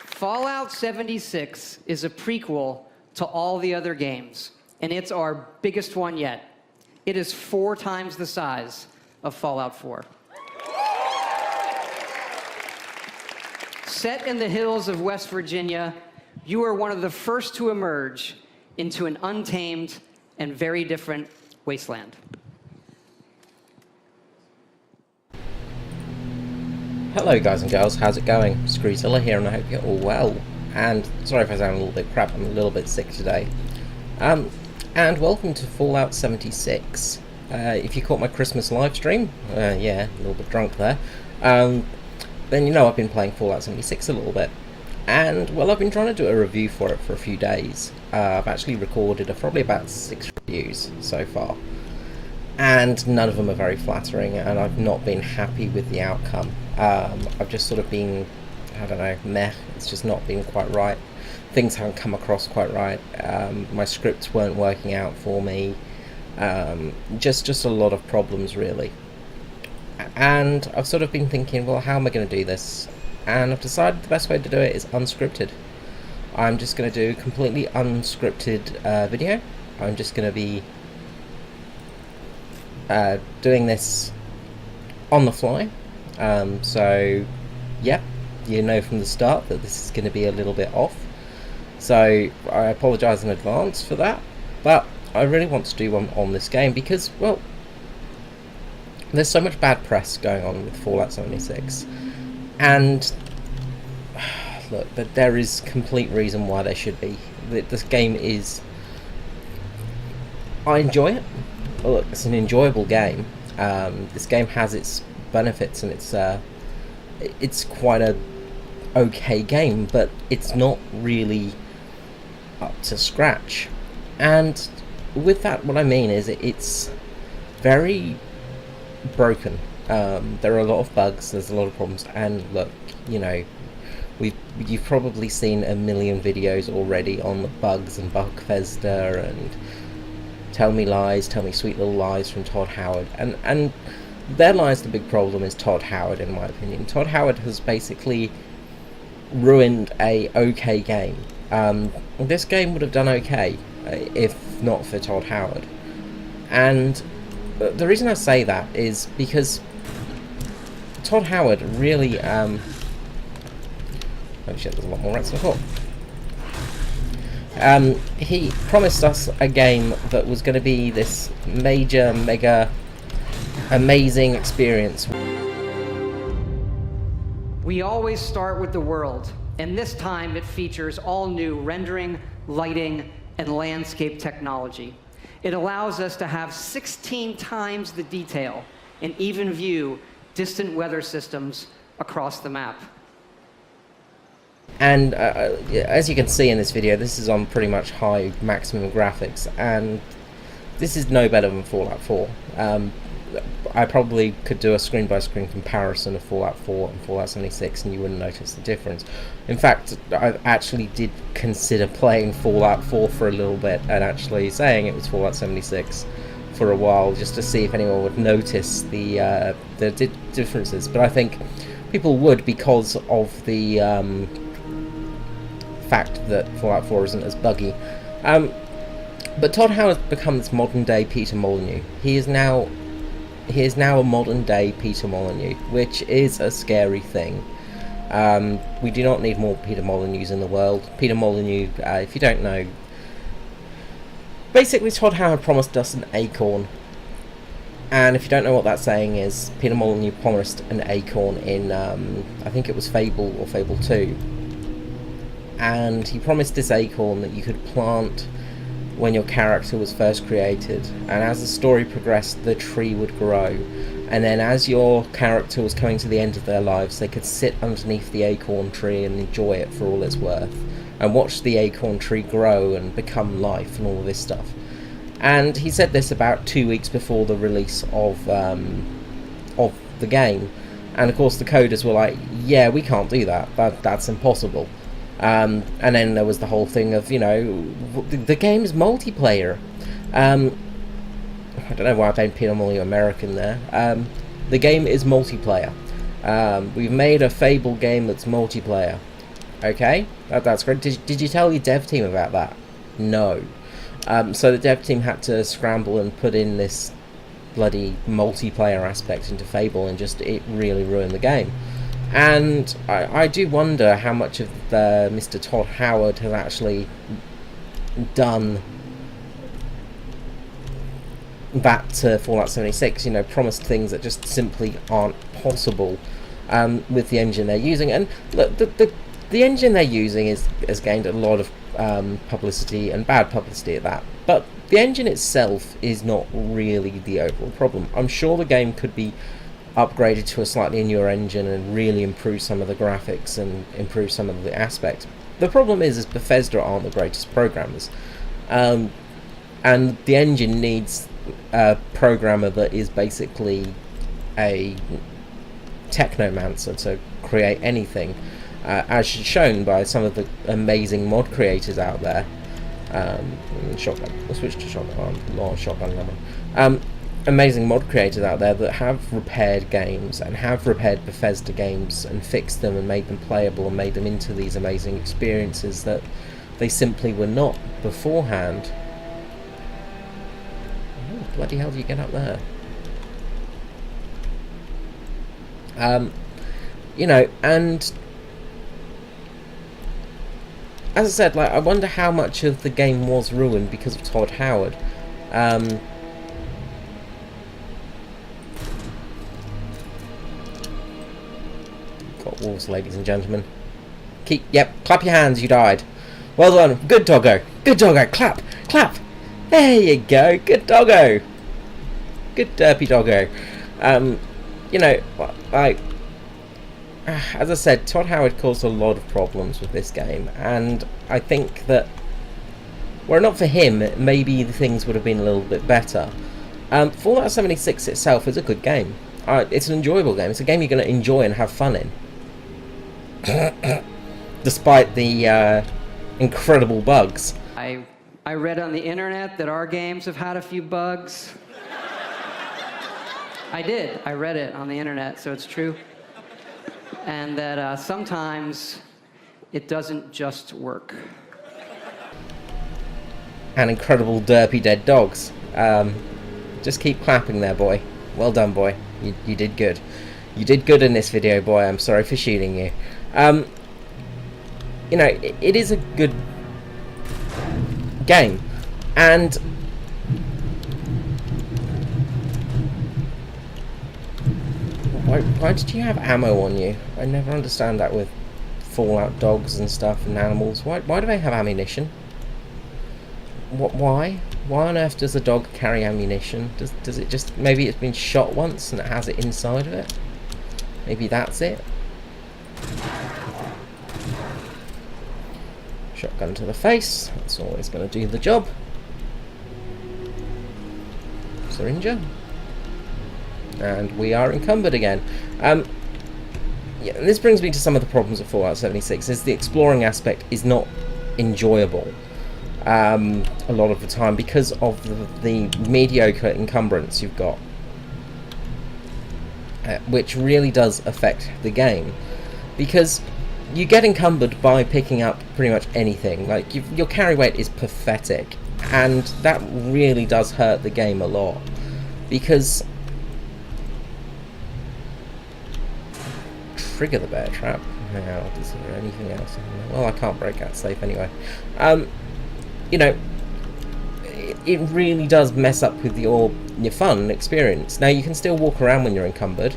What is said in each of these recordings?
Fallout 76 is a prequel to all the other games, and it's our biggest one yet. It is 4 times the size of Fallout 4. Set in the hills of West Virginia, you are one of the first to emerge into an untamed and very different wasteland. Hello guys and girls, how's it going? Screezilla here and I hope you're all well. And sorry if I sound a little bit crap, I'm a little bit sick today. And welcome to Fallout 76. If you caught my Christmas live stream, yeah, a little bit drunk there, then you know I've been playing Fallout 76 a little bit. And, well, I've been trying to do a review for it for a few days. I've actually recorded probably about 6 reviews so far. And none of them are very flattering, and I've not been happy with the outcome. I've just sort of been, I don't know, meh. It's just not been quite right. Things haven't come across quite right. My scripts weren't working out for me. Just a lot of problems, really. And I've sort of been thinking, well, how am I going to do this? And I've decided the best way to do it is unscripted. I'm just going to do a completely unscripted video. I'm just going to be doing this on the fly. So, yeah, you know from the start that this is going to be a little bit off. So, I apologise in advance for that. But I really want to do one on this game because, well, there's so much bad press going on with Fallout 76. And look, there is complete reason why there should be. This game is, I enjoy it. Look, it's an enjoyable game. This game has its benefits, and it's quite a okay game, but it's not really up to scratch. And with that, what I mean is it's very broken. There are a lot of bugs, there's a lot of problems, and look, you know, you've probably seen a million videos already on the bugs and Bugfesta and Tell Me Lies, Tell Me Sweet Little Lies from Todd Howard, and there lies the big problem is Todd Howard, in my opinion. Todd Howard has basically ruined a okay game. This game would have done okay if not for Todd Howard. And the reason I say that is because Todd Howard really, oh shit, there's a lot more rats than I thought. He promised us a game that was going to be this major, mega, amazing experience. We always start with the world, and this time it features all new rendering, lighting, and landscape technology. It allows us to have 16 times the detail and even view distant weather systems across the map. And as you can see in this video, this is on pretty much high maximum graphics, and this is no better than Fallout 4. I probably could do a screen-by-screen comparison of Fallout 4 and Fallout 76 and you wouldn't notice the difference. In fact, I actually did consider playing Fallout 4 for a little bit and actually saying it was Fallout 76 for a while just to see if anyone would notice the differences. But I think people would because of the fact that Fallout 4 isn't as buggy. But Todd Howard has become this modern-day Peter Molyneux. He is now a modern-day Peter Molyneux, which is a scary thing. We do not need more Peter Molyneuxs in the world. Peter Molyneux, if you don't know, basically Todd Howard promised us an acorn. And if you don't know what that saying is, Peter Molyneux promised an acorn in, I think it was Fable or Fable 2. And he promised this acorn that you could plant when your character was first created, and as the story progressed the tree would grow, and then as your character was coming to the end of their lives they could sit underneath the acorn tree and enjoy it for all it's worth and watch the acorn tree grow and become life and all of this stuff. And he said this about 2 weeks before the release of the game, and of course the coders were like, yeah, we can't do that, that's impossible. And then there was the whole thing of, you know, the game is multiplayer. I don't know why I named Peter Molyneux American there. The game is multiplayer. We've made a Fable game that's multiplayer. Okay, that's great. Did you tell your dev team about that? No. So the dev team had to scramble and put in this bloody multiplayer aspect into Fable, and it really ruined the game. And I do wonder how much of Mr. Todd Howard has actually done that to Fallout 76, promised things that just simply aren't possible with the engine they're using. And look, the engine they're using has gained a lot of publicity, and bad publicity at that, but the engine itself is not really the overall problem. I'm sure the game could be upgraded to a slightly newer engine and really improve some of the graphics and improve some of the aspects. The problem is Bethesda aren't the greatest programmers, and the engine needs a programmer that is basically a technomancer to create anything, as shown by some of the amazing mod creators out there. Shotgun. We'll switch to shotgun. Not shotgun lemon. Amazing mod creators out there that have repaired games and have repaired Bethesda games and fixed them and made them playable and made them into these amazing experiences that they simply were not beforehand. How the bloody hell do you get up there? And as I said, I wonder how much of the game was ruined because of Todd Howard. Got wolves, ladies and gentlemen. Clap your hands, you died. Well done, good doggo, clap, clap. There you go, good doggo. Good derpy doggo. As I said, Todd Howard caused a lot of problems with this game, and I think that were it not for him, maybe the things would have been a little bit better. Fallout 76 itself is a good game. It's an enjoyable game. It's a game you're going to enjoy and have fun in. Despite the incredible bugs. I read on the internet that our games have had a few bugs. I did. I read it on the internet, so it's true. And that sometimes it doesn't just work. And incredible derpy dead dogs. Just keep clapping there, boy. Well done, boy. You did good. You did good in this video, boy. I'm sorry for shooting you. It is a good game, and why did you have ammo on you? I never understand that with Fallout dogs and stuff and animals. Why do they have ammunition? Why on earth does a dog carry ammunition? Does it just, maybe it's been shot once and it has it inside of it? Maybe that's it. Shotgun to the face, that's always going to do the job. Syringer. And we are encumbered again. And this brings me to some of the problems of Fallout 76, is the exploring aspect is not enjoyable a lot of the time because of the mediocre encumbrance you've got, which really does affect the game, because you get encumbered by picking up pretty much anything. Like, your carry weight is pathetic, and that really does hurt the game a lot, because trigger the bear trap. Now, is there anything else? Well, I can't break out safe anyway. It really does mess up with your fun and experience. Now, you can still walk around when you're encumbered.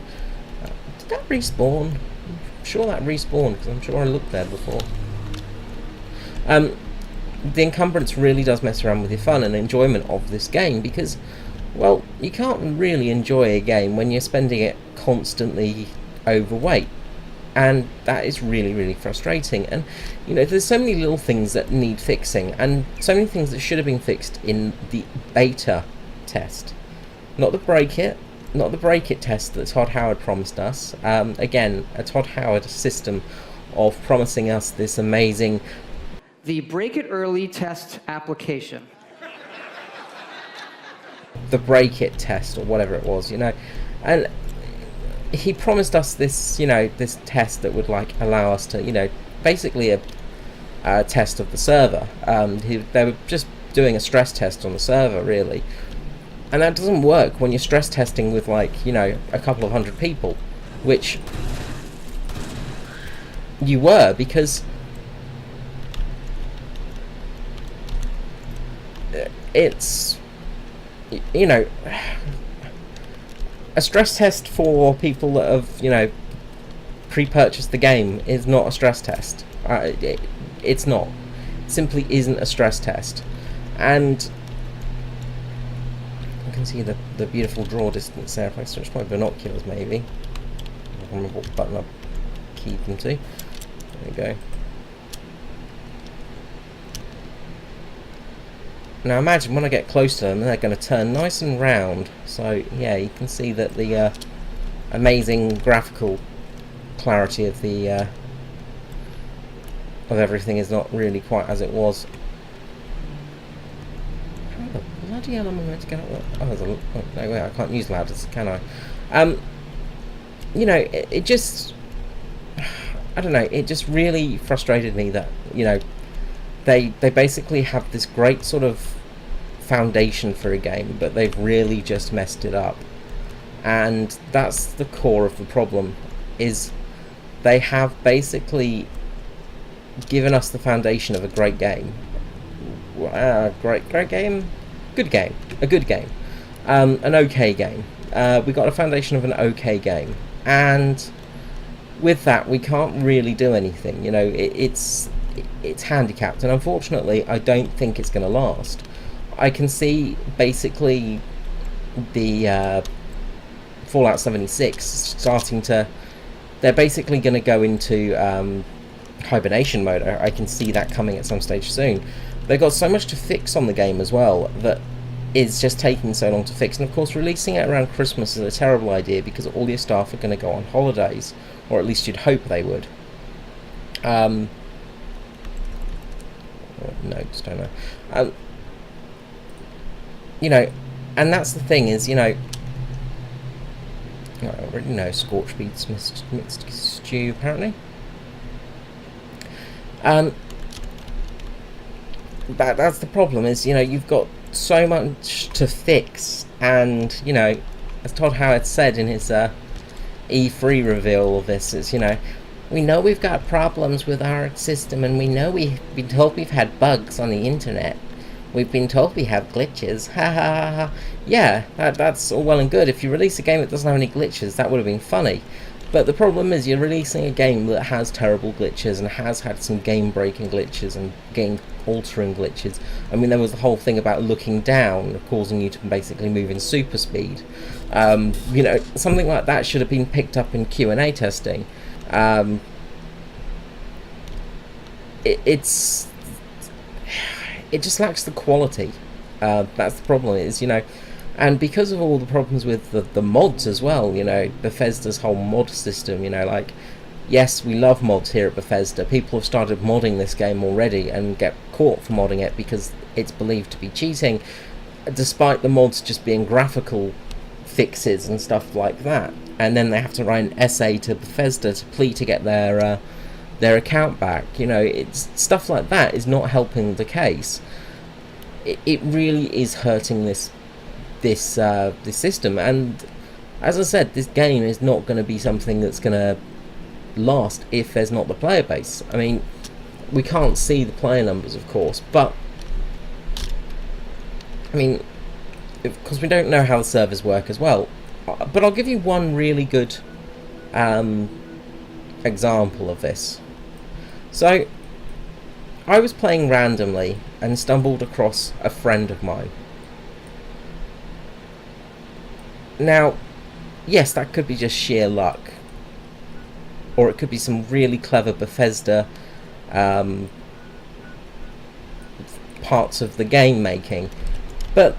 Did that respawn? I'm sure that respawned, because I'm sure I looked there before. The encumbrance really does mess around with your fun and enjoyment of this game, because, well, you can't really enjoy a game when you're spending it constantly overweight. And that is really, really frustrating. And, there's so many little things that need fixing, and so many things that should have been fixed in the beta test. Not the break it test that Todd Howard promised us. Again, a Todd Howard system of promising us this amazing... The break it early test application. The break it test, or whatever it was, And he promised us this, this test that would like allow us to, basically a test of the server. They were just doing a stress test on the server, really, and that doesn't work when you're stress testing with like, a couple of hundred people, which you were, because it's, a stress test for people that have, pre-purchased the game is not a stress test. It's not. It simply isn't a stress test. And I can see the beautiful draw distance there. If I switch my binoculars, maybe. I don't remember what button I keyed them to. There we go. Now imagine when I get close to them, they're going to turn nice and round. So yeah, you can see that the amazing graphical clarity of the of everything is not really quite as it was. How the bloody hell am I meant to get up there? Oh, no way, I can't use ladders, can I? It just, I don't know, it just really frustrated me that, they basically have this great sort of foundation for a game, but they've really just messed it up. And that's the core of the problem, is they have basically given us the foundation of a great game. Great game? Good game. A good game. An okay game. We got a foundation of an okay game. And with that, we can't really do anything. It's handicapped, and unfortunately I don't think it's going to last. I can see basically the Fallout 76 starting to, they're basically going to go into hibernation mode. I can see that coming at some stage soon. They've got so much to fix on the game as well that is just taking so long to fix, and of course releasing it around Christmas is a terrible idea because all your staff are going to go on holidays, or at least you'd hope they would. No, just don't know. And that's the thing is, I already know Scorched beats mixed stew, apparently. That's the problem is, you've got so much to fix, and, as Todd Howard said in his E3 reveal of this, is, we know we've got problems with our system, and we know we've been told we've had bugs on the internet. We've been told we have glitches. Ha ha ha ha. Yeah, that's all well and good. If you release a game that doesn't have any glitches, that would have been funny. But the problem is you're releasing a game that has terrible glitches and has had some game-breaking glitches and game-altering glitches. I mean, there was the whole thing about looking down, causing you to basically move in super speed. Something like that should have been picked up in Q&A testing. It just lacks the quality. That's the problem, is, and because of all the problems with the mods as well, Bethesda's whole mod system, yes, we love mods here at Bethesda. People have started modding this game already and get caught for modding it because it's believed to be cheating, despite the mods just being graphical fixes and stuff like that. And then they have to write an essay to Bethesda to plead to get their account back. It's stuff like that is not helping the case. It really is hurting this system. And as I said, this game is not going to be something that's going to last if there's not the player base. I mean, we can't see the player numbers, of course, but I mean, because we don't know how the servers work as well. But I'll give you one really good example of this. So, I was playing randomly and stumbled across a friend of mine. Now, yes, that could be just sheer luck, or it could be some really clever Bethesda parts of the game making, but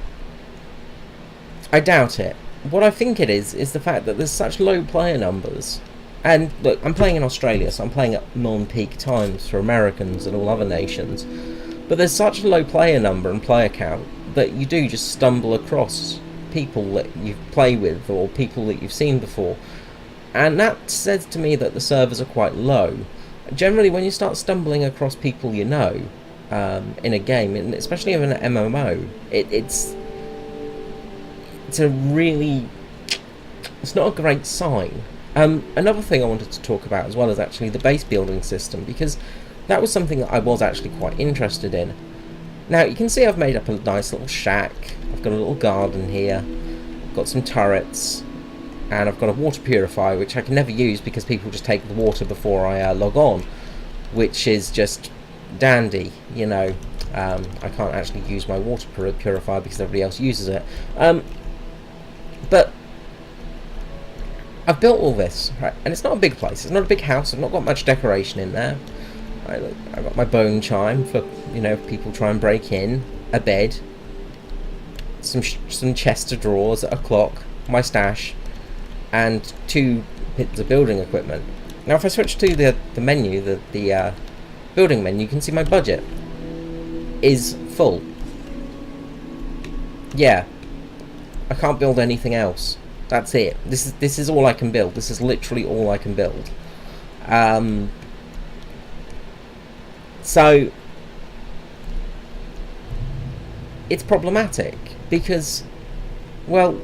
I doubt it. What I think it is the fact that there's such low player numbers. And look, I'm playing in Australia, so I'm playing at non-peak times for Americans and all other nations. But there's such a low player number and player count that you do just stumble across people that you play with or people that you've seen before. and that says to me that the servers are quite low. Generally, when you start stumbling across people you know in a game, and especially in an MMO, it's not a great sign. Another thing I wanted to talk about as well is actually the base building system, because that was something that I was actually quite interested in. Now you can see I've made up a nice little shack, I've got a little garden here, I've got some turrets, and I've got a water purifier which I can never use because people just take the water before I log on, which is just dandy, you know. I can't actually use my water purifier because everybody else uses it. But I've built all this, right, and it's not a big place, it's not a big house, I've not got much decoration in there. I've got my bone chime for, you know, if people try and break in, a bed, some chests of drawers, a clock, my stash, and 2 bits of building equipment. Now if I switch to the menu, the building menu, you can see my budget is full. Yeah, I can't build anything else. That's it. This is all I can build. This is literally all I can build. So it's problematic because, well,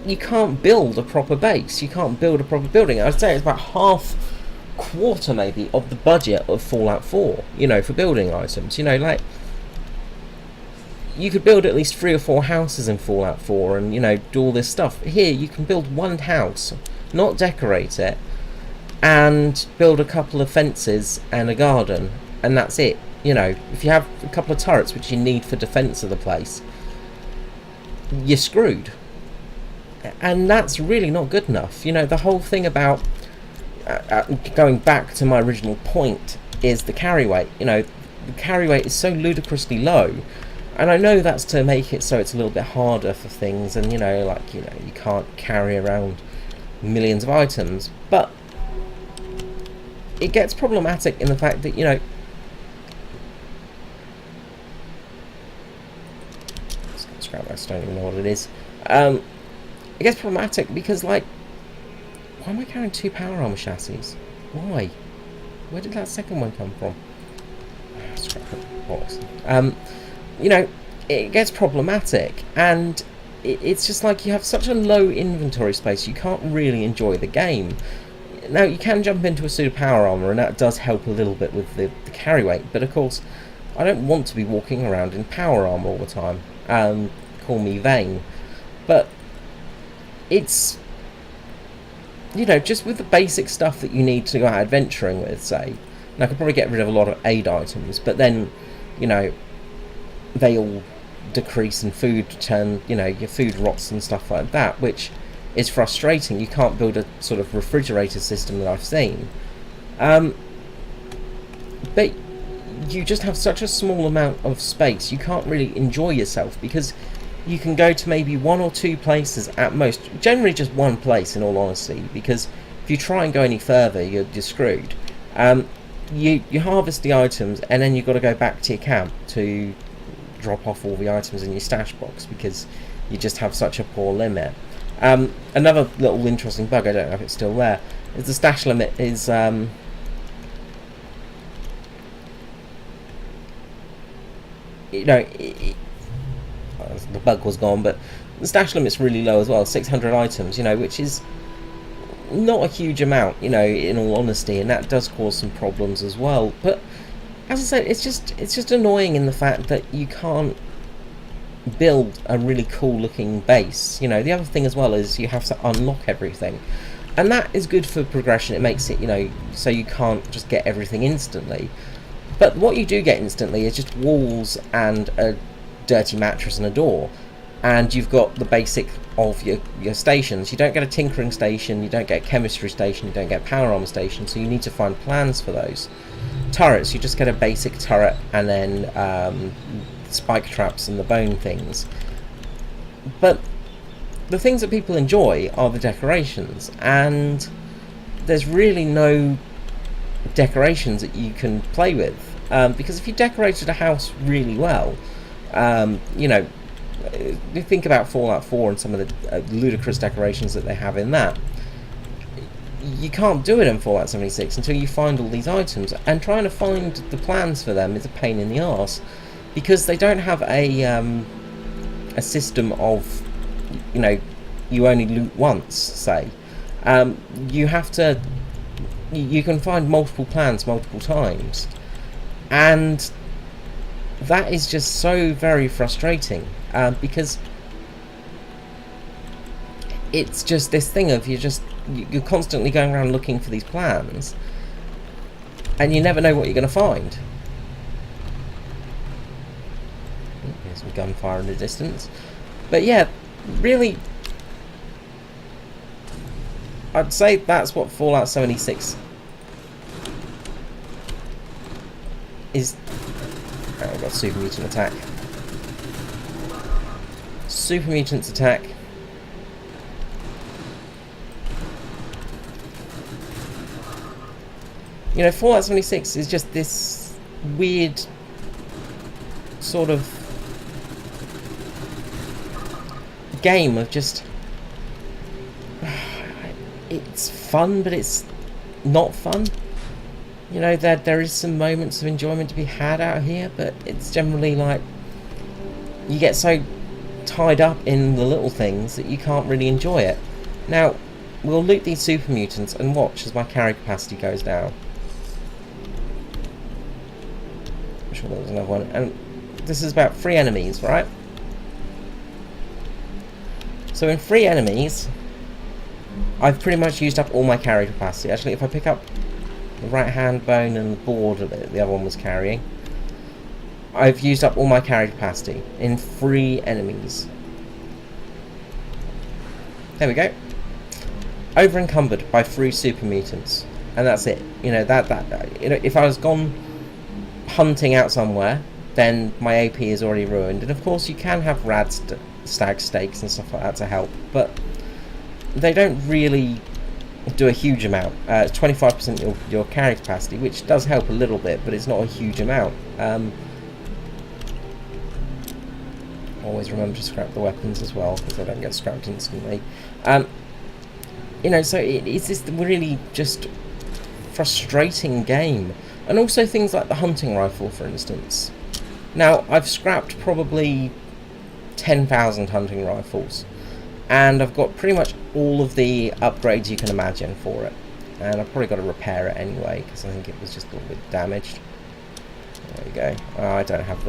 you can't build a proper base. You can't build a proper building. I'd say it's about quarter maybe of the budget of Fallout 4, you know, for building items. You know, like, you could build at least 3 or 4 houses in Fallout 4 and, you know, do all this stuff. Here you can build 1 house, not decorate it, and build a couple of fences and a garden, and that's it. You know, if you have a couple of turrets which you need for defense of the place, you're screwed. And that's really not good enough. You know, the whole thing about going back to my original point is the carry weight. You know, the carry weight is so ludicrously low, and I know that's to make it so it's a little bit harder for things, and, you know, like, you know, you can't carry around millions of items, but it gets problematic in the fact that, you know, scrap that, I don't even know what it is. It gets problematic because, like, why am I carrying 2 power armor chassis? Why? Where did that second one come from? Scrap that box. You know, it gets problematic, and it's just like you have such a low inventory space, you can't really enjoy the game. Now, you can jump into a suit of power armor, and that does help a little bit with the carry weight, but of course, I don't want to be walking around in power armor all the time. Call me vain. But it's, you know, just with the basic stuff that you need to go out adventuring with, say, and I could probably get rid of a lot of aid items, but then, you know, they all decrease in food, you know, your food rots and stuff like that, which is frustrating. You can't build a sort of refrigerator system that I've seen. But you just have such a small amount of space, you can't really enjoy yourself, because you can go to maybe 1 or 2 places at most, generally just 1 place in all honesty, because if you try and go any further, you're screwed. You harvest the items, and then you've got to go back to your camp to drop off all the items in your stash box, because you just have such a poor limit. Another little interesting bug, I don't know if it's still there, is the stash limit is you know, the bug was gone, but the stash limit's really low as well, 600 items, you know, which is not a huge amount, you know, in all honesty, and that does cause some problems as well. But as I said, it's just annoying in the fact that you can't build a really cool looking base. You know, the other thing as well is you have to unlock everything, and that is good for progression. It makes it, you know, so you can't just get everything instantly, but what you do get instantly is just walls and a dirty mattress and a door, and you've got the basic of your stations. You don't get a tinkering station, you don't get a chemistry station, you don't get a power armor station, so you need to find plans for those. Turrets, you just get a basic turret and then spike traps and the bone things. But the things that people enjoy are the decorations, and there's really no decorations that you can play with, because if you decorated a house really well, you know, you think about Fallout 4 and some of the ludicrous decorations that they have in that. You can't do it in Fallout 76 until you find all these items, and trying to find the plans for them is a pain in the arse, because they don't have a system of, you know, you only loot once, say. You have to, you can find multiple plans multiple times, and that is just so very frustrating, because it's just this thing of you're constantly going around looking for these plans, and you never know what you're going to find. There's some gunfire in the distance, but yeah, really, I'd say that's what Fallout 76 is. Oh, I've got Super Mutant attack. Super Mutants attack. You know, Fallout 76 is just this weird sort of game of just, it's fun, but it's not fun. You know, there is some moments of enjoyment to be had out here, but it's generally like you get so tied up in the little things that you can't really enjoy it. Now, we'll loot these super mutants and watch as my carry capacity goes down. I'm sure there was another one. And this is about 3 enemies, right? So in 3 enemies, I've pretty much used up all my carry capacity. Actually, if I pick up the right hand bone and the board that the other one was carrying, I've used up all my carry capacity in 3 enemies. There we go. Over encumbered by 3 super mutants, and that's it. You know, you know, if I was gone hunting out somewhere, then my AP is already ruined. And of course, you can have rad stag stakes and stuff like that to help, but they don't really do a huge amount. It's 25% of your carry capacity, which does help a little bit, but it's not a huge amount. Always remember to scrap the weapons as well, because they don't get scrapped instantly. You know, so it's this really just frustrating game. And also things like the hunting rifle, for instance. Now, I've scrapped probably 10,000 hunting rifles, and I've got pretty much all of the upgrades you can imagine for it. And I've probably got to repair it anyway, because I think it was just a little bit damaged. There you go. Oh, I don't have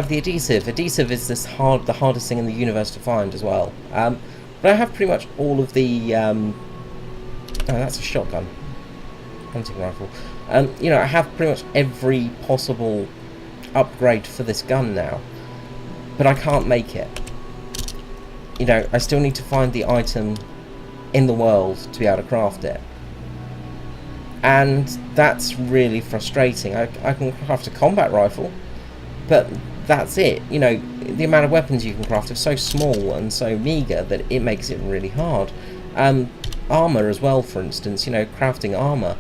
the adhesive. Adhesive is the hardest thing in the universe to find as well. But I have pretty much all of the oh, that's a shotgun. Hunting rifle. You know, I have pretty much every possible upgrade for this gun now, but I can't make it. You know, I still need to find the item in the world to be able to craft it, and that's really frustrating. I can craft a combat rifle, but that's it. You know, the amount of weapons you can craft are so small and so meagre that it makes it really hard. Armor as well, for instance. You know, crafting armor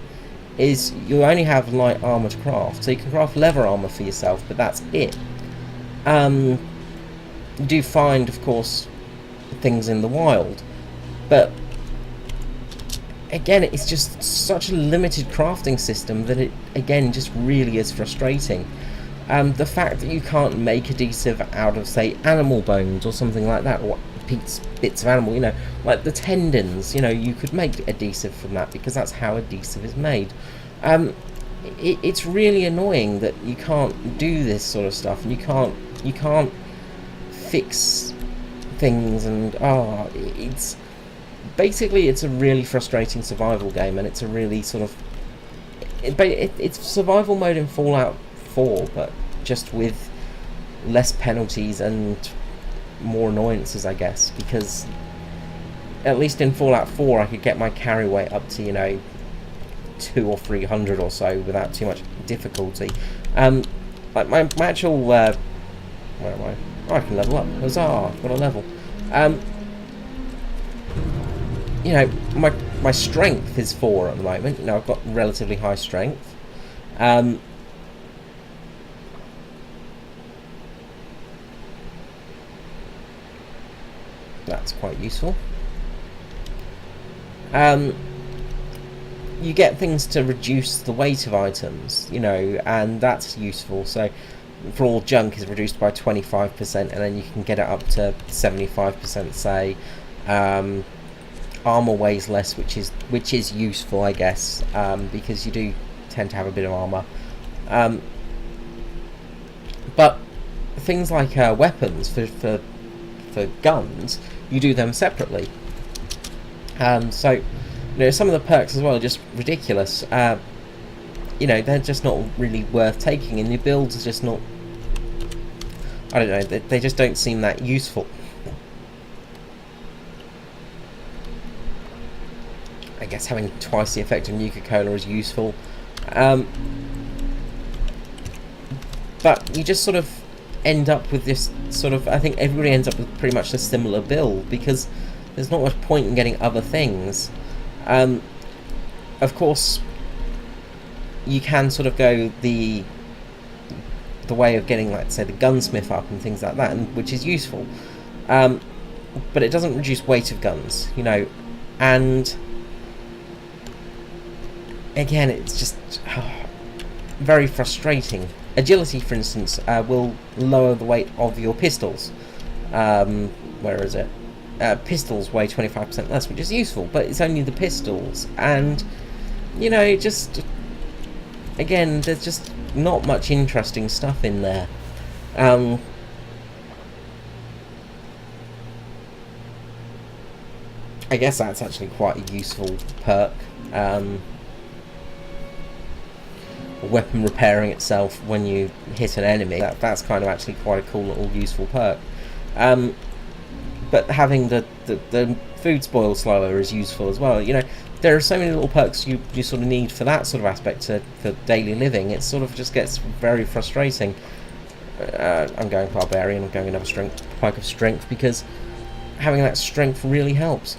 is, you only have light armor to craft, so you can craft leather armor for yourself, but that's it. You do find, of course, things in the wild, but again, it's just such a limited crafting system that it, again, just really is frustrating. The fact that you can't make adhesive out of, say, animal bones or something like that, or bits of animal, you know, like the tendons, you know, you could make adhesive from that, because that's how adhesive is made. It's really annoying that you can't do this sort of stuff, and you can't fix things, and it's basically, it's a really frustrating survival game, and it's a really sort of it's survival mode in Fallout 4, but just with less penalties and more annoyances, I guess, because at least in Fallout 4 I could get my carry weight up to, you know, 200 or 300 or so without too much difficulty. Like my actual where am I? Oh, I can level up. Huzzah, I've got a level. You know, my strength is 4 at the moment. You know, I've got relatively high strength. That's quite useful. You get things to reduce the weight of items, you know, and that's useful. So for all junk is reduced by 25%, and then you can get it up to 75%, say. Armor weighs less, which is useful, I guess, because you do tend to have a bit of armor. But things like weapons for guns, you do them separately. So, you know, some of the perks as well are just ridiculous. You know, they're just not really worth taking, and your builds are just not. I don't know. They just don't seem that useful. I guess having twice the effect of Nuka-Cola is useful. But you just sort of end up with this sort of... I think everybody ends up with pretty much a similar build, because there's not much point in getting other things. Of course, you can sort of go the way of getting, like, say, the gunsmith up and things like that, which is useful. But it doesn't reduce weight of guns, you know, and... Again, it's just very frustrating. Agility, for instance, will lower the weight of your pistols. Where is it? Pistols weigh 25% less, which is useful, but it's only the pistols. And, you know, just... Again, there's just not much interesting stuff in there. I guess that's actually quite a useful perk. Weapon repairing itself when you hit an enemy, that's kind of actually quite a cool little useful perk. But having the food spoil slower is useful as well. You know, there are so many little perks you sort of need for that sort of aspect for daily living. It sort of just gets very frustrating. I'm going barbarian, I'm going another perk of strength, because having that strength really helps.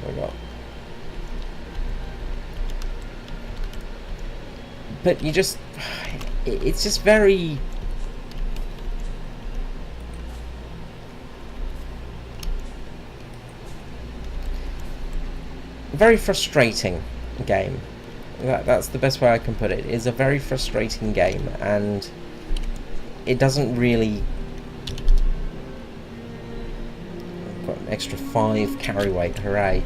I got. But you just... It's just very... Very frustrating game. That's the best way I can put it. It's a very frustrating game, and it doesn't really... Extra 5 carry weight, hooray.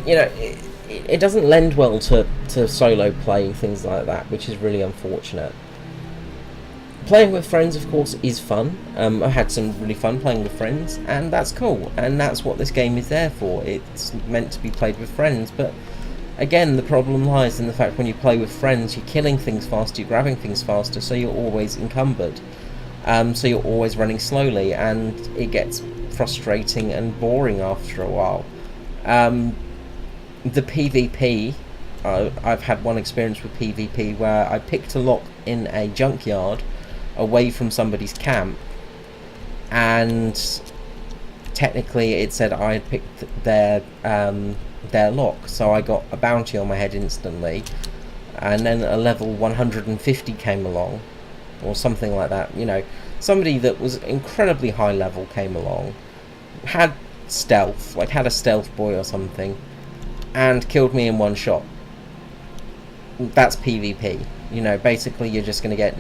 You know, it doesn't lend well to solo play, things like that, which is really unfortunate. Playing with friends, of course, is fun. I've had some really fun playing with friends, and that's cool, and that's what this game is there for. It's meant to be played with friends, but again, the problem lies in the fact when you play with friends, you're killing things faster, you're grabbing things faster, so you're always encumbered. So you're always running slowly, and it gets frustrating and boring after a while. The PvP, I've had one experience with PvP where I picked a lock in a junkyard away from somebody's camp, and technically it said I had picked their lock, so I got a bounty on my head instantly, and then a level 150 came along, or something like that. You know, somebody that was incredibly high level came along, had stealth, like had a stealth boy or something, and killed me in one shot. That's PvP. You know, basically you're just going to get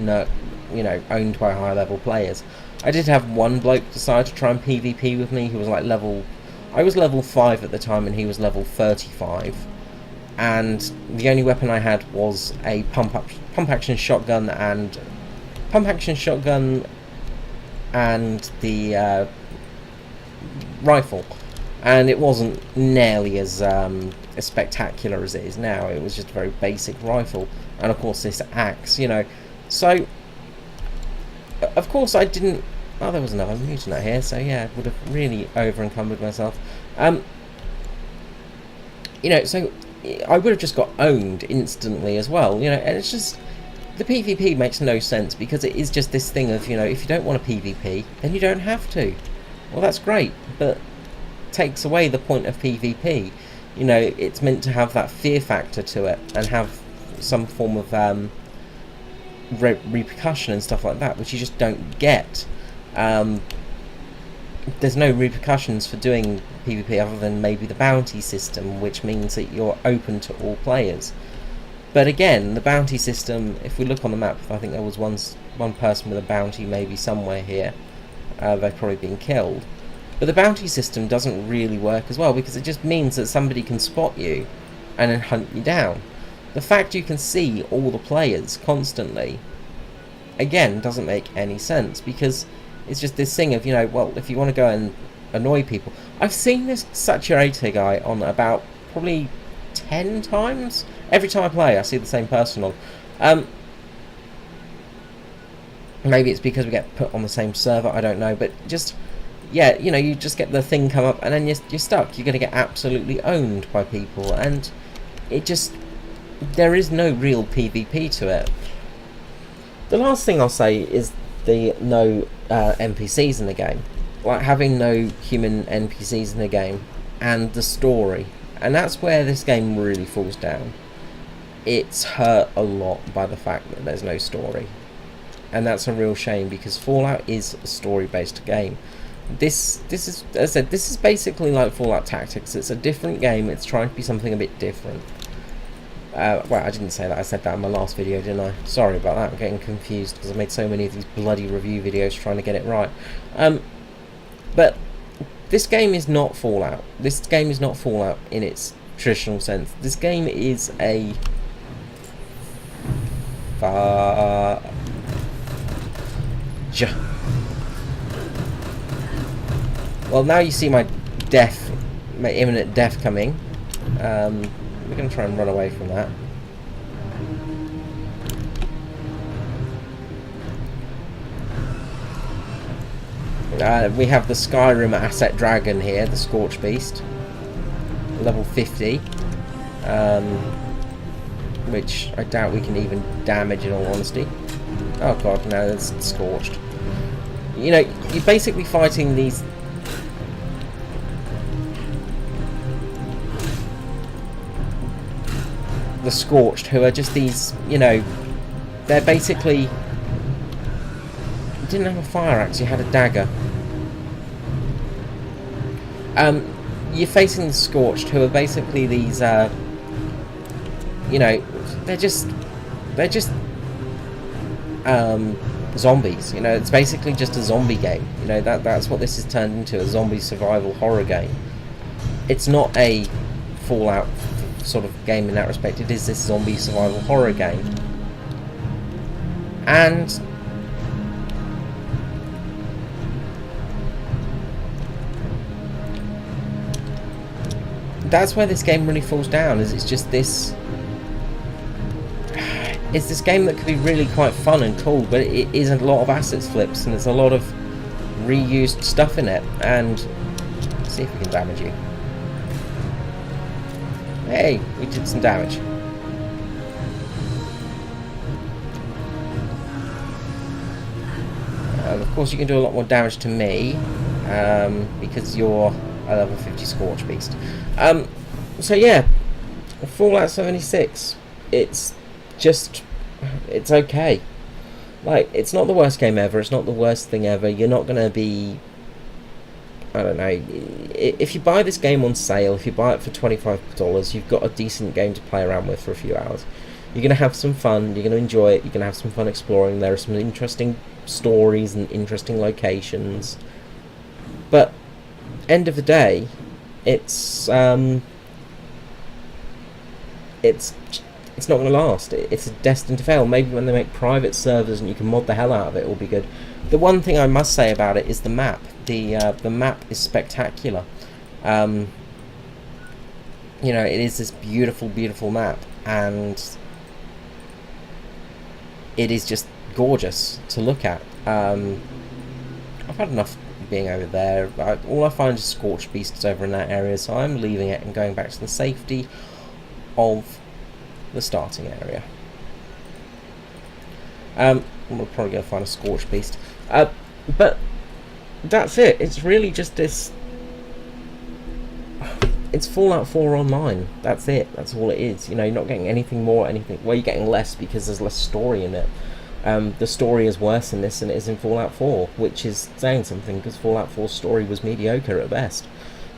owned by high level players. I did have one bloke decide to try and PvP with me who was like I was level 5 at the time and he was level 35, and the only weapon I had was a pump action shotgun and the rifle, and it wasn't nearly as spectacular as it is now. It was just a very basic rifle, and of course this axe, you know. So of course I didn't... Oh, there was another mutant here, so yeah, I would have really over encumbered myself. You know, so I would have just got owned instantly as well, you know. And it's just, the PvP makes no sense, because it is just this thing of, you know, if you don't want a PvP, then you don't have to. Well, that's great, but takes away the point of PvP. You know, it's meant to have that fear factor to it, and have some form of repercussion and stuff like that, which you just don't get. There's no repercussions for doing PvP other than maybe the bounty system, which means that you're open to all players. But again, the bounty system, if we look on the map, I think there was one person with a bounty maybe somewhere here. They've probably been killed. But the bounty system doesn't really work as well, because it just means that somebody can spot you and then hunt you down. The fact you can see all the players constantly, again, doesn't make any sense, because it's just this thing of, you know, well, if you want to go and annoy people. I've seen this saturator guy on about probably 10 times. Every time I play, I see the same person on. Maybe it's because we get put on the same server, I don't know, but just, yeah, you know, you just get the thing come up and then you're stuck. You're going to get absolutely owned by people, and it just, there is no real PvP to it. The last thing I'll say is the no NPCs in the game. Like having no human NPCs in the game, and the story. And that's where this game really falls down. It's hurt a lot by the fact that there's no story. And that's a real shame, because Fallout is a story-based game. This is, as I said, this is basically like Fallout Tactics. It's a different game. It's trying to be something a bit different. Well, I didn't say that. I said that in my last video, didn't I? Sorry about that. I'm getting confused because I made so many of these bloody review videos trying to get it right. But this game is not Fallout. This game is not Fallout in its traditional sense. This game is a well, now you see my death, my imminent death coming. We're going to try and run away from that. We have the Skyrim asset dragon here, the Scorched beast, level 50, which I doubt we can even damage, in all honesty. Oh god, no, that's Scorched. You know, you're basically fighting these the Scorched, who are just these, you know, they're basically, you didn't have a fire axe, you had a dagger. You're facing the Scorched, who are basically these, you know, they're just zombies. You know, it's basically just a zombie game. You know, that's what this has turned into, a zombie survival horror game. It's not a Fallout sort of game in that respect. It is this zombie survival horror game, and that's where this game really falls down. Is it's just this, it's this game that could be really quite fun and cool, but it is a lot of assets flips, and there's a lot of reused stuff in it. And let's see if we can damage you. Hey, we did some damage. Of course, you can do a lot more damage to me, because you're a level 50 Scorched beast. So yeah, Fallout 76. It's just, it's okay. Like, it's not the worst game ever. It's not the worst thing ever. You're not gonna be, I don't know, if you buy this game on sale, if you buy it for $25, you've got a decent game to play around with for a few hours. You're going to have some fun, you're going to enjoy it, you're going to have some fun exploring. There are some interesting stories and interesting locations. But, end of the day, it's not going to last. It's destined to fail. Maybe when they make private servers and you can mod the hell out of it, it'll be good. The one thing I must say about it is the map. The map is spectacular. You know, it is this beautiful, beautiful map, and it is just gorgeous to look at. I've had enough being over there. All I find is Scorched beasts over in that area, so I'm leaving it and going back to the safety of the starting area. We're probably going to find a Scorched beast. But that's it. It's really just this. it's Fallout 4 online. That's it. That's all it is. You know, you're not getting anything more, anything. Well, you're getting less because there's less story in it. The story is worse in this than it is in Fallout 4, which is saying something because Fallout 4's story was mediocre at best.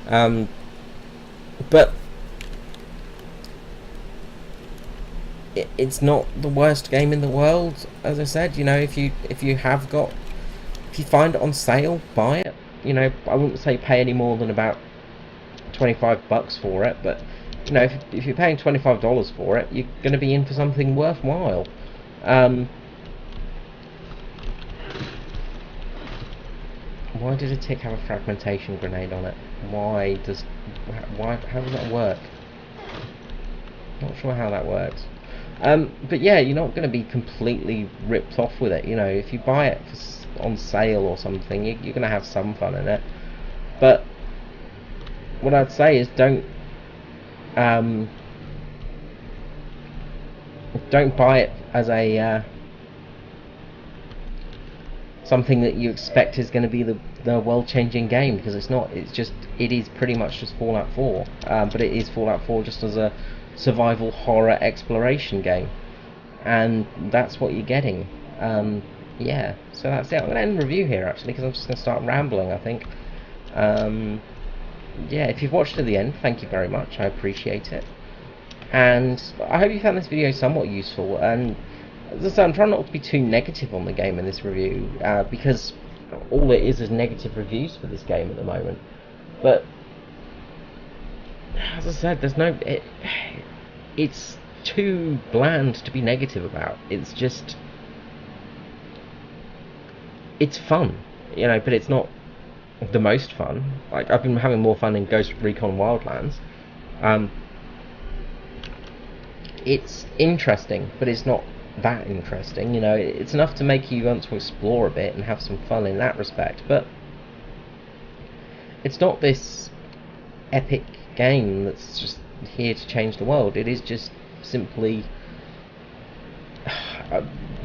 But it's not the worst game in the world. As I said, you know, if you find it on sale, buy it. You know, I wouldn't say pay any more than about $25 for it, but you know, if you're paying $25 for it, you're going to be in for something worthwhile. Why did a tick have a fragmentation grenade on it? How does that work? Not sure how that works. But yeah, you're not going to be completely ripped off with it. You know, if you buy it on sale or something, you're going to have some fun in it. But what I'd say is don't buy it as a something that you expect is going to be the world-changing game, because it's not. It is pretty much just Fallout 4, but it is Fallout 4 just as a survival horror exploration game, and that's what you're getting. Yeah, so that's it. I'm going to end the review here actually, because I'm just going to start rambling, I think. Yeah, if you've watched to the end, thank you very much, I appreciate it, and I hope you found this video somewhat useful. And as I said, I'm trying not to be too negative on the game in this review, because all it is negative reviews for this game at the moment. But as I said, there's no... it's too bland to be negative about. It's just... it's fun, you know, but it's not the most fun. Like, I've been having more fun in Ghost Recon Wildlands. It's interesting, but it's not that interesting, you know. It's enough to make you want to explore a bit and have some fun in that respect, but it's not this epic game that's just here to change the world. It is just simply...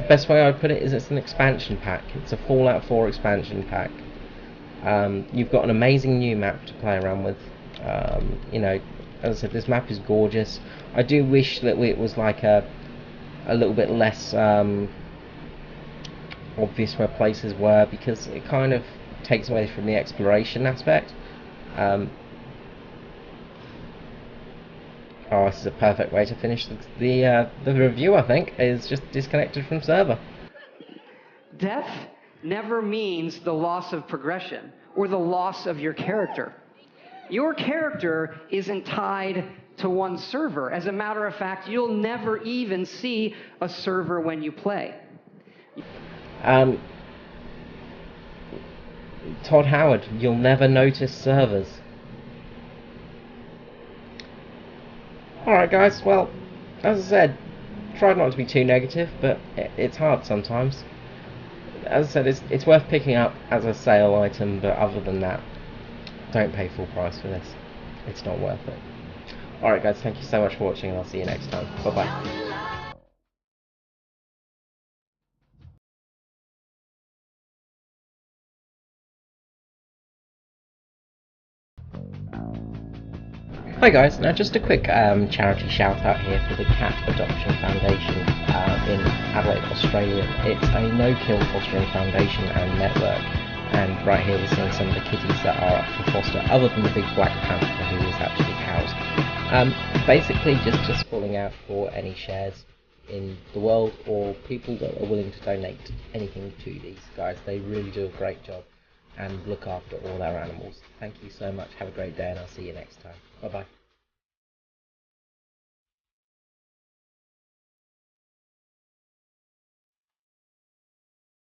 best way I'd put it is it's an expansion pack. It's a Fallout 4 expansion pack. You've got an amazing new map to play around with. You know, as I said, this map is gorgeous. I do wish that it was like a little bit less obvious where places were, because it kind of takes away from the exploration aspect. Oh, this is a perfect way to finish the review, I think, is just disconnected from server. Death never means the loss of progression or the loss of your character. Your character isn't tied to one server. As a matter of fact, you'll never even see a server when you play. Todd Howard, you'll never notice servers. Alright guys, well, as I said, tried not to be too negative, but it's hard sometimes. As I said, it's worth picking up as a sale item, but other than that, don't pay full price for this. It's not worth it. Alright guys, thank you so much for watching, and I'll see you next time. Bye bye. Hi guys, now just a quick charity shout out here for the Cat Adoption Foundation in Adelaide, Australia. It's a no-kill fostering foundation and network, and right here we're seeing some of the kitties that are up for foster, other than the big black panther who is actually housed. Basically just calling out for any shares in the world or people that are willing to donate anything to these guys. They really do a great job and look after all our animals. Thank you so much, have a great day, and I'll see you next time. Bye bye.